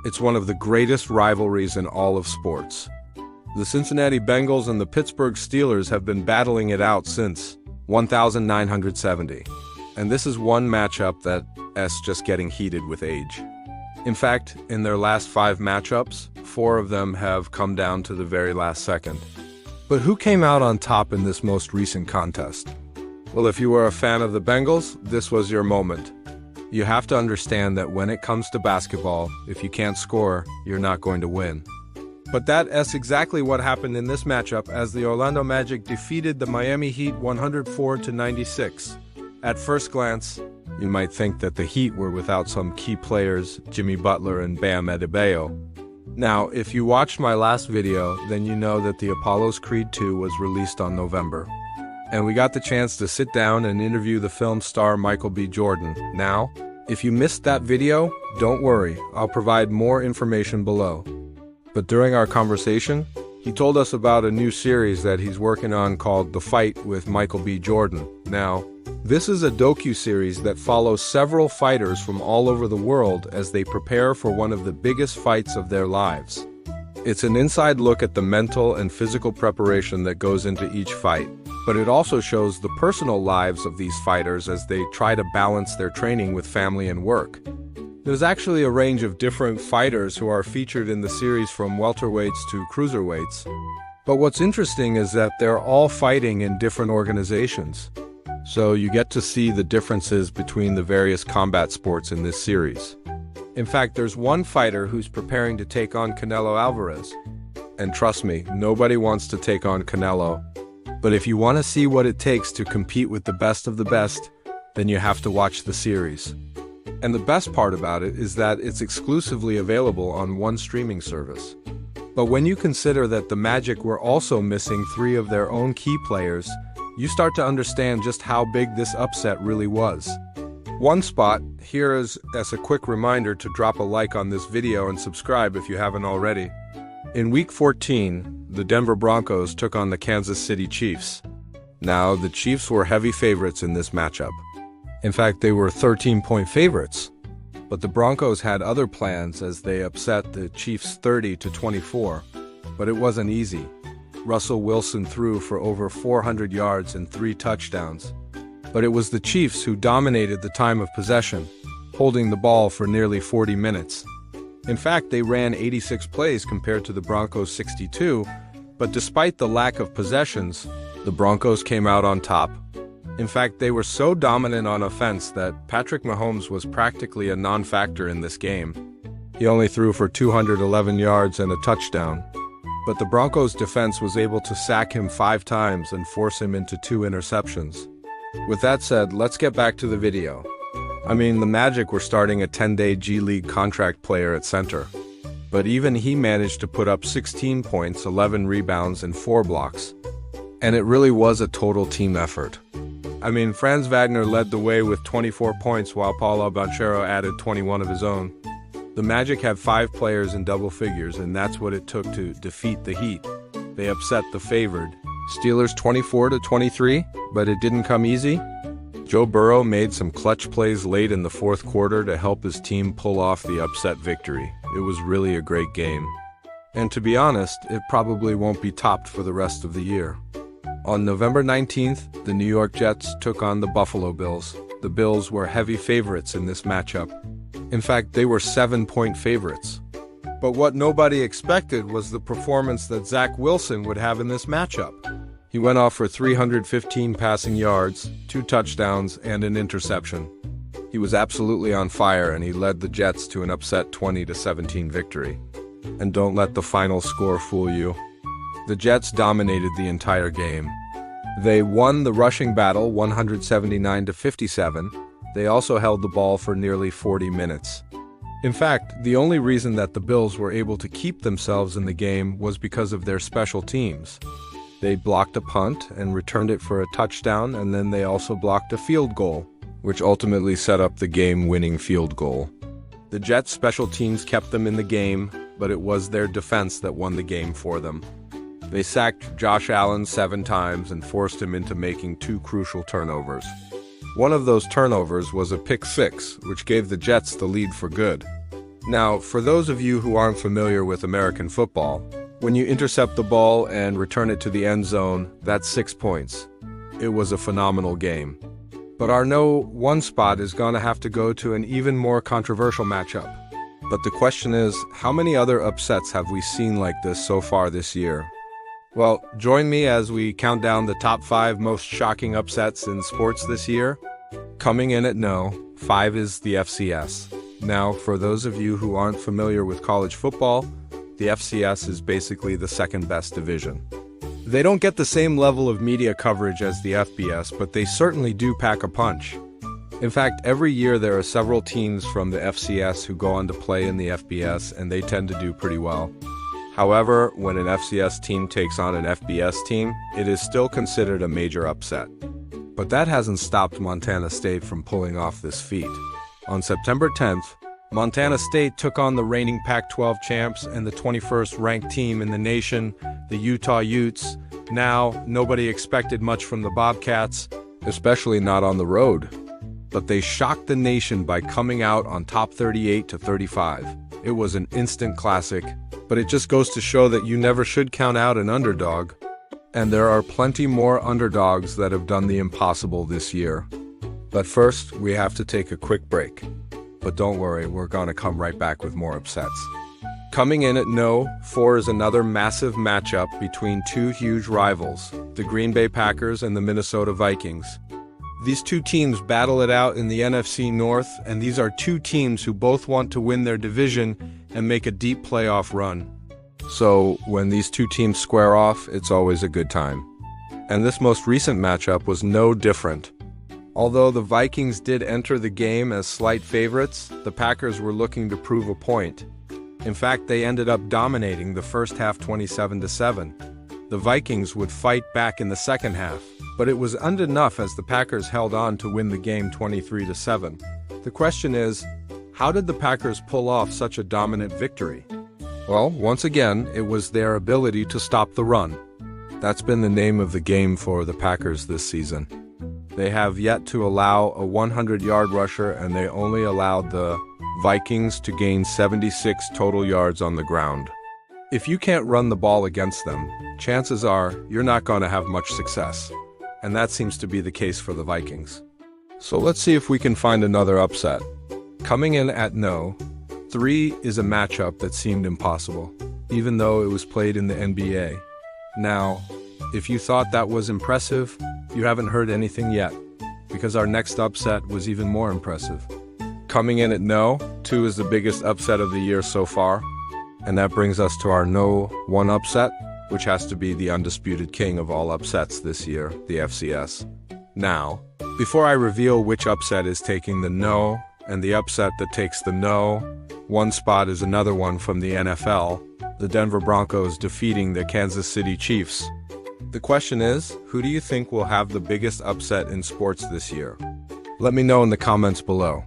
It's one of the greatest rivalries in all of sports. The Cincinnati Bengals and the Pittsburgh Steelers have been battling it out since 1970. And this is one matchup that's just getting heated with age. In fact, in their last 5 matchups, 4 of them have come down to the very last second. But who came out on top in this most recent contest? Well, if you were a fan of the Bengals, this was your moment. You have to understand that when it comes to basketball, if you can't score, you're not going to win. But that's exactly what happened in this matchup as the Orlando Magic defeated the Miami Heat 104-96. At first glance, you might think that the Heat were without some key players, Jimmy Butler and Bam Adebayo. Now, if you watched my last video, then you know that the Apollo's Creed 2 was released on November. And we got the chance to sit down and interview the film star Michael B. Jordan. Now, if you missed that video, don't worry, I'll provide more information below. But during our conversation, he told us about a new series that he's working on called The Fight with Michael B. Jordan. Now, this is a docu-series that follows several fighters from all over the world as they prepare for one of the biggest fights of their lives. It's an inside look at the mental and physical preparation that goes into each fight, but it also shows the personal lives of these fighters as they try to balance their training with family and work. There's actually a range of different fighters who are featured in the series from welterweights to cruiserweights. But what's interesting is that they're all fighting in different organizations. So you get to see the differences between the various combat sports in this series. In fact, there's one fighter who's preparing to take on Canelo Alvarez. And trust me, nobody wants to take on Canelo. But if you want to see what it takes to compete with the best of the best, then you have to watch the series. And the best part about it is that it's exclusively available on one streaming service. But when you consider that the Magic were also missing 3 of their own key players, you start to understand just how big this upset really was. One spot here is as a quick reminder to drop a like on this video and subscribe if you haven't already. In Week 14, the Denver Broncos took on the Kansas City Chiefs. Now, the Chiefs were heavy favorites in this matchup. In fact, they were 13-point favorites. But the Broncos had other plans as they upset the Chiefs 30-24. But it wasn't easy. Russell Wilson threw for over 400 yards and 3 touchdowns. But it was the Chiefs who dominated the time of possession, holding the ball for nearly 40 minutes. In fact, they ran 86 plays compared to the Broncos' 62, but despite the lack of possessions, the Broncos came out on top. In fact, they were so dominant on offense that Patrick Mahomes was practically a non-factor in this game. He only threw for 211 yards and a touchdown. But the Broncos' defense was able to sack him 5 times and force him into 2 interceptions. With that said, let's get back to the video. I mean, the Magic were starting a 10-day G League contract player at center. But even he managed to put up 16 points, 11 rebounds, and 4 blocks. And it really was a total team effort. I mean, Franz Wagner led the way with 24 points while Paolo Banchero added 21 of his own. The Magic had 5 players in double figures, and that's what it took to defeat the Heat. They upset the favored Steelers 24-23, but it didn't come easy. Joe Burrow made some clutch plays late in the 4th quarter to help his team pull off the upset victory. It was really a great game. And to be honest, it probably won't be topped for the rest of the year. On November 19th, the New York Jets took on the Buffalo Bills. The Bills were heavy favorites in this matchup. In fact, they were 7-point favorites. But what nobody expected was the performance that Zach Wilson would have in this matchup. He went off for 315 passing yards, 2 touchdowns, and an interception. He was absolutely on fire, and he led the Jets to an upset 20-17 victory. And don't let the final score fool you. The Jets dominated the entire game. They won the rushing battle 179-57. They also held the ball for nearly 40 minutes. In fact, the only reason that the Bills were able to keep themselves in the game was because of their special teams. They blocked a punt and returned it for a touchdown, and then they also blocked a field goal, which ultimately set up the game-winning field goal. The Jets' special teams kept them in the game, but it was their defense that won the game for them. They sacked Josh Allen 7 times and forced him into making 2 crucial turnovers. One of those turnovers was a pick 6, which gave the Jets the lead for good. Now, for those of you who aren't familiar with American football, when you intercept the ball and return it to the end zone, that's 6 points. It was a phenomenal game. But our no one spot is going to have to go to an even more controversial matchup. But the question is, how many other upsets have we seen like this so far this year? Well, join me as we count down the top 5 most shocking upsets in sports this year. Coming in at no. 5 is the FCS. Now, for those of you who aren't familiar with college football, the FCS is basically the second best division. They don't get the same level of media coverage as the FBS, but they certainly do pack a punch. In fact, every year there are several teams from the FCS who go on to play in the FBS, and they tend to do pretty well. However, when an FCS team takes on an FBS team, it is still considered a major upset. But that hasn't stopped Montana State from pulling off this feat. On September 10th, Montana State took on the reigning Pac-12 champs and the 21st ranked team in the nation, the Utah Utes. Now, nobody expected much from the Bobcats, especially not on the road. But they shocked the nation by coming out on top 38-35. It was an instant classic, but it just goes to show that you never should count out an underdog. And there are plenty more underdogs that have done the impossible this year. But first, we have to take a quick break. But don't worry, we're gonna come right back with more upsets. Coming in at no. 4 is another massive matchup between two huge rivals, the Green Bay Packers and the Minnesota Vikings. These two teams battle it out in the NFC North, and these are two teams who both want to win their division and make a deep playoff run. So, when these two teams square off, it's always a good time. And this most recent matchup was no different. Although the Vikings did enter the game as slight favorites, the Packers were looking to prove a point. In fact, they ended up dominating the first half 27-7. The Vikings would fight back in the second half, but it was enough as the Packers held on to win the game 23-7. The question is, how did the Packers pull off such a dominant victory? Well, once again, it was their ability to stop the run. That's been the name of the game for the Packers this season. They have yet to allow a 100-yard rusher, and they only allowed the Vikings to gain 76 total yards on the ground. If you can't run the ball against them, chances are you're not going to have much success. And that seems to be the case for the Vikings. So let's see if we can find another upset. Coming in at no. 3 is a matchup that seemed impossible, even though it was played in the NBA. Now, if you thought that was impressive, you haven't heard anything yet, because our next upset was even more impressive. Coming in at no. 2 is the biggest upset of the year so far, and that brings us to our no. 1 upset, which has to be the undisputed king of all upsets this year, the FCS. Now, before I reveal which upset is taking the no, and the upset that takes the no, 1 spot is another one from the NFL, the Denver Broncos defeating the Kansas City Chiefs. The question is, who do you think will have the biggest upset in sports this year? Let me know in the comments below.